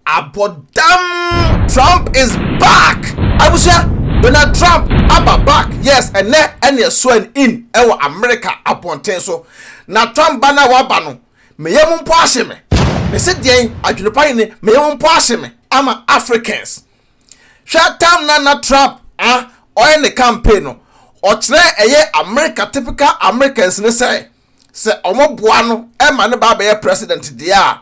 abodam Trump is back. Abusia Donald Trump back. Yes, and then sworn in America aponten so. Na Trump bana waba no. Me yemu mpo ahye me. Me se den adwunepan ni me yemu mpo ahye me. Ama Africans. Hwa tam na Trump oye ne campaign no. O kire eye America typical Americans ne say omoboa no ma ne ba be president dia.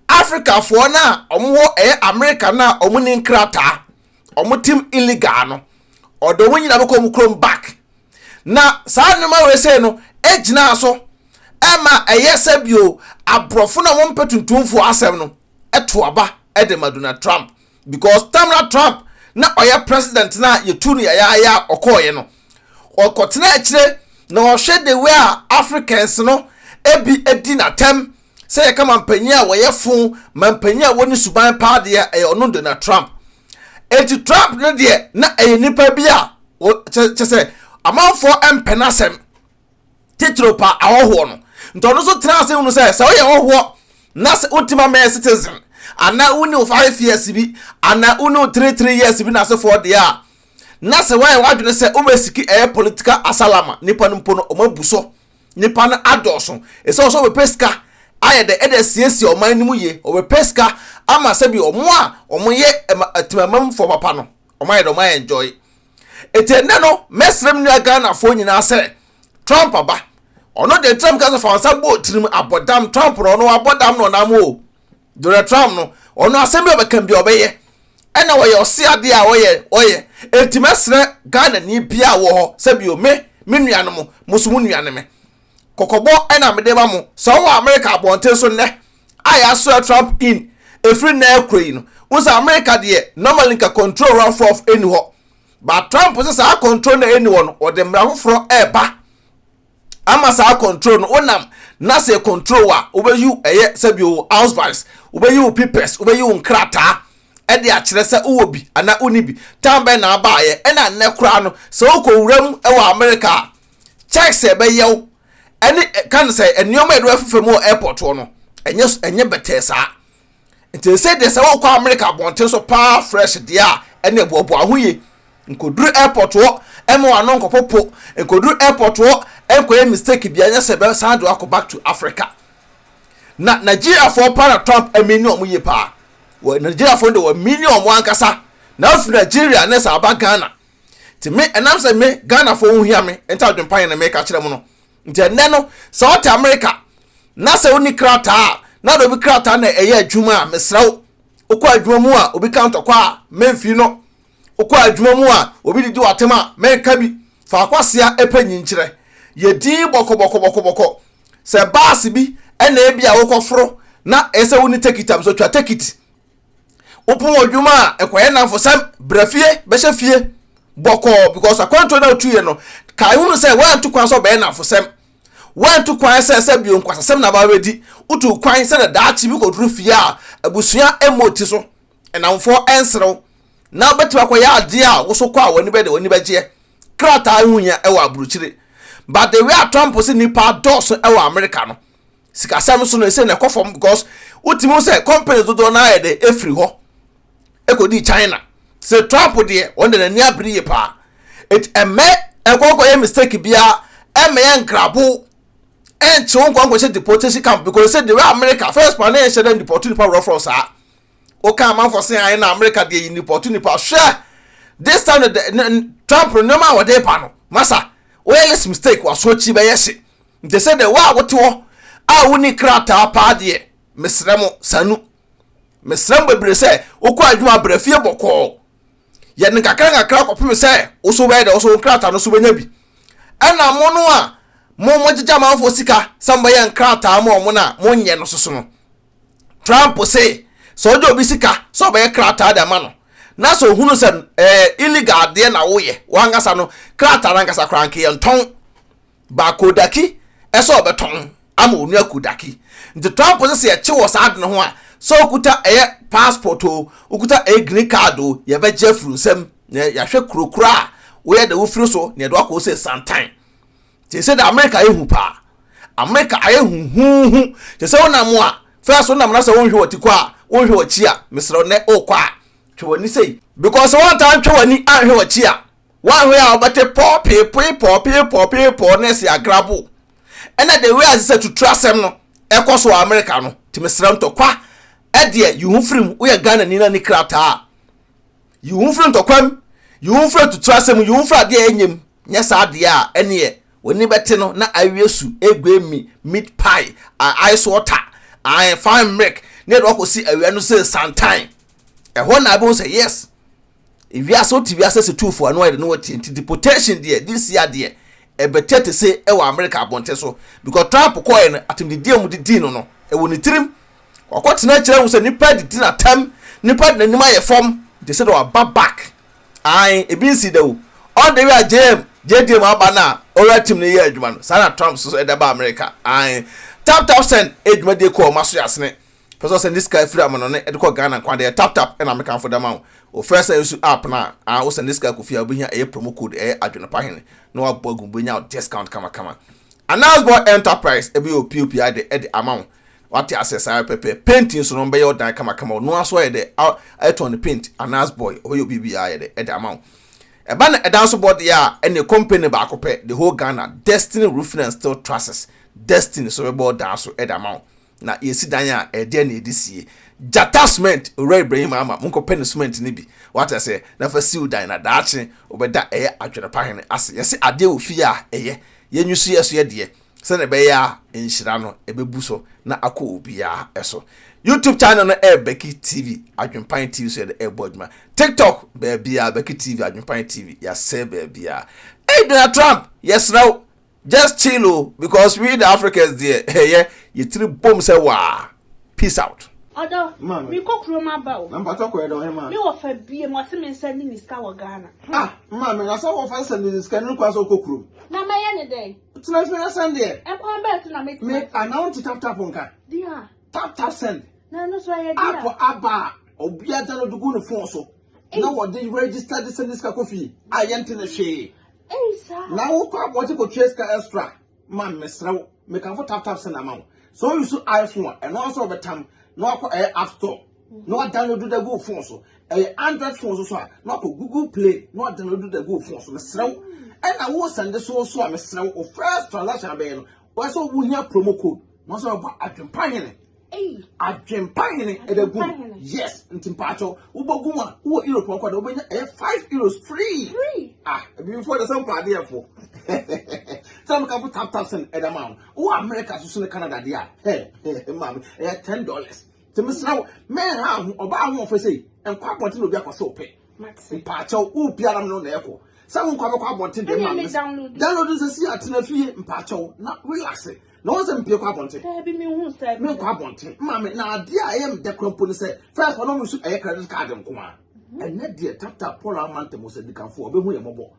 Africa for na omo America na omo ni nkrata omo team illegal no odo won nyina beko mukrom back na saa numa we say no ejina so ema eyesabio abrofo na won petuntumfo asem no eto aba de Donald Trump because Donald Trump na oya president na yetu no ya okoye no okotena akire na ohwe the way Africans no ebi edi na tem say kama mpanyia woyefo mampanyia woni suban paade ya ono Donald Trump eti Trump no de na nipa bi a say amanfo empenasem titro pa ahoho no ntono so trans unu say oye hoho na se ultima man citizen ana uni 5 years bi ana uni 3 years bi na se for de a na se why wadwene say o mesiki political asalama nipa no mpo no o mabuso nipa no adoso e so so we pesca aye de edesiesi o man nimu ye o we pesca ama se bi omo a omo ye atimamam for papa no o man do man enjoy etene no mesrem ni Ghana fo nyina se Trump aba ono de Trump ka so fansa bo tirim abodam Trump no abodam no na mo Donald Trump no ono asem bi obekam bi obeye ena wo ye osiade a oye etimesre Ghana ni bia wo ho se bi o me nuanom musumu nuaneme kokobo ena mede ba mo so wo America abonte so ne aya so Trump in efri na ekroyi no usa America de normally ka control run for of any ho but Trump say sa control na anyone or dem rafofro eba ama sa control no onam na say control wa obeyu eye se bi o house vice obeyu papers obeyu nkrata e de a kire se uwobi ana unibi tambe na abaaye e na ne kura no se okowuram e wa America checks e be yew ene kan say enioma edo afufemu airport no enye betesa nti say de se wo kwa America bonten so pa fresh dia ene bobo ahoye nkoduru airport wo emo anon kopopo nkoduru airport wo enkoye mistake bia nya se be sando akọ back to Africa na Nigeria for para Trump emeni omuye pa wo Nigeria for de wo million wankasa na of Nigeria na sa ba Ghana ti me enam se me Ghana for ohia me enta adwempan na me ka kire mu no nti enne no South America na se oni krata na do bi krata na eye adwuma mesraw okọ adwuma mu a obi count okọ memfi no okọ adwuma mu a obi didi watema menka bi fa akwasea epanyinkire ye din boko se bass bi ena e bia wokoforo na ese woni tekitam so twa tekiti opon adwuma a ekoye na fosam brafie be hye boko because akwanto na otuye no kai hunu se wa ntu kwan so be na fosam wa ntu kwan se bi onkwasasem na ba wedi utu kwan se da daachi bi koduru fie a abusua emoti so enamfo ensrew na obeti akoya ade a wo so kwa woni be de woni beje krata ahunya e wa aburuchire but the way Trump say nipa dos e wa America no sika sam so no say na kofom because ultimo say companies do na e de efri ho e ko di China say Trump de on de na abri pa it eme e ko ye mistake bia eme en grabo en chi won ko deportation camp because say the way America first plan e share deportation pa rough us ah o kan man for say I na America de deportation pa share this time Trump no ma wo de pa no masa well mistake was so chi be yesi they said the wa wote wo a woni krata pa de mesremo sanu mesrem bebre say okọ adwuma brafie boko ye ne kakra kopem say wo so be de wo so krata no so benya bi ana mo no a mo jija man fo sika samba ye krata mo na mo nye no soso no Trump say so do bi sika so be krata da ma no na so hunu se illegal de na wo ye wangasa no krata na ngasa kranke ye nton ba kodaki eso beton ama onu akudaki nti Trump say ye che wo saad no ho a so okuta passport o okuta green card o ye be jefru nsem ya hwe kurokura wo ye da wo firi so ne do akọ say sometime they say the America ehu pa America ehu te say wona mo a first wona na say won hwe otikọ a wo hwe wachi a mesro ne o kwa twe wani sei because one time twe wani an hwe wachi a one way a obete pop ne se agrabo ena the way as say to trust them no ekoso America no ti mesro ntokwa e de you hu frim wo ye Ghana ni na ni krata you hu frim tokwam you hu frim to trust them you hu fra de enyem nya sa de a ene ye woni bete no na awiesu egwemi meat pie ice water I fine milk ne do ko si awia no say sometime e ho na be say yes if you are so tv access to for no no what deportation there this year there e better to say e wa America abonte so because Trump ko e atim de dia mu de din no e woni tirim okotena kire wo say nipa de din atam nipa de nanim aye form they said wa back I e bin si de wo all the way JD ma ba na ora tim ne ye adwuma no sana Trump so e da ba America I tap send adwuma de ko maso yasne person send this guy free amano ne e de ko Ghana kwa de tap and American for them o first use app na o send this guy ko fia obi hia promo code adwuna pa hene no wa bogu bonya discount kama announce boy enterprise e be o POPI de amount what access I pepe painting so no be your dan kama no aso e de I turn the paint announce boy o you BBI de amount e ba na e dance board ya any company ba akopɛ the whole Ghana Destiny Roofing and Steel Trusses Destiny so be board dance e de amount na yesi dan ya e de na edisie Jata cement ore Ibrahim ama monko pen cement ni bi what I say na fa siu dan na daache obeda eye adwene pa hene ase yesi ade ofi a eye yenyusu yeso ye de se na be ya enhira no ebebu so na akọ obi ya eso YouTube channel no Becky TV Adwempan TV so the Bodma TikTok baby Becky TV Adwempan TV ya say baby hey Donald Trump yes now just chill because we the Africans there hey yeah you three bomb say wow peace out Odo, mi ko kroma ba o. Na mpato ko edo he ma. Mi wo fa bie mo se me send ni ska wo Ghana. Ma me na so wo fa send ni ska ni kwa so kokrom. Na me ye ne den. Tuna fi na send there. E kwa ba tu na me ti. Me announce tap nka. Dia. Tap send. Na no so ye dia. Apo aba obia da no dugu no phone so. Na wo dey register the send ska kofi. Ayente na hwe. Sa. Na wo kwa bo ti ko trace ka extra. Ma me sraw. Me kan for tap send amount. So you so iPhone and also betam no akọ App Store no download the go phone so Android phone so no akọ Google Play no download the go phone so mesrew and na wo send so a mesrew o first transaction be no wo so wo hia promo code no so ba adwempan hene adwempan hene e da go yes ntimpacho wo bogu ma wo Europe akọ da wo benya €5 free before the some party for some can tap send at amount. Oh, America to Canada, dear. Hey, ma'am, $10. To Miss Now, man, how about for say, and quite want to be a so pay. Maxi Pacho, who piano no echo. Someone come up wanting the download. Download is a sea at fee in Pacho, not relaxing. No one's Pio Cabonte. There be me who said, no Cabonte. Mamma, now, dear, I am the company said, first one almost a credit card and come on. And that dear tap Polar Mountain was a decam for, but we are mobile.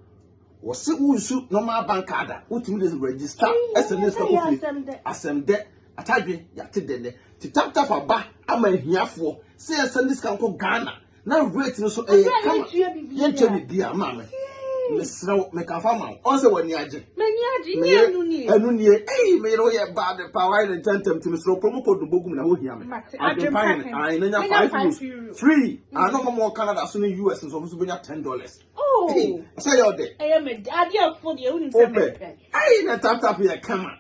Was sit wusu normal bank card ultimate register SMS ka kofi asem de atadwe yate de ti tap aba ama hiafo say send this kan ko Ghana na rate no so kama yenche bi dia ma me mesraw me ka fama on se wani age ni anu ni me ro ye bad power and tentem ti mesraw promo code bogum na ho hia me adempan I na €5 free no more Canada so in US so benya $10 say your day adia for the only time na tap here come on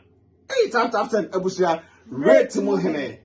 tap send abusia rate mo hene